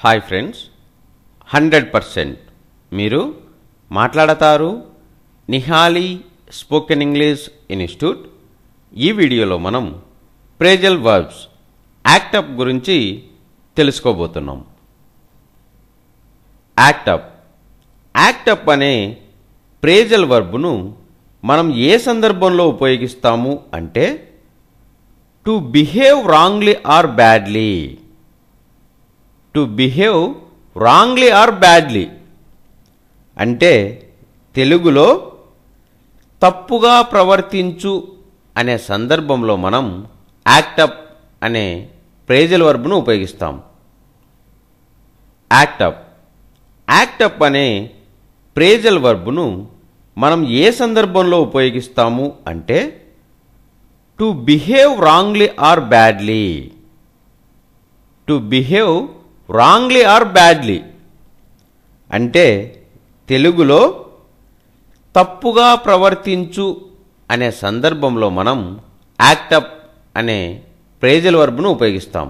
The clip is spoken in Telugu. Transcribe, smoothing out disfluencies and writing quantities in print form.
హాయ్ ఫ్రెండ్స్, 100% మీరు మాట్లాడతారు నిహాలి స్పోకెన్ ఇంగ్లీష్ ఇన్స్టిట్యూట్. ఈ వీడియోలో మనం ప్రేజల్ వర్బ్స్ యాక్ట్ అప్ గురించి తెలుసుకోబోతున్నాం. యాక్ట్ అప్ అనే ప్రేజల్ వర్బ్ను మనం ఏ సందర్భంలో ఉపయోగిస్తాము అంటే to behave wrongly or badly. To behave wrongly or badly అంటే తెలుగులో తప్పుగా ప్రవర్తించు అనే సందర్భంలో మనం యాక్ట్ అనే ప్రేజల్ వర్బ్ను ఉపయోగిస్తాం. యాక్ట్ అప్ అనే ప్రేజల్ వర్బ్ను మనం ఏ సందర్భంలో ఉపయోగిస్తాము అంటే to behave wrongly or badly. To behave wrongly or badly అంటే తెలుగులో తప్పుగా ప్రవర్తించు అనే సందర్భంలో మనం యాక్ట్ అప్ అనే ప్రేజల్ వర్బ్ను ఉపయోగిస్తాం.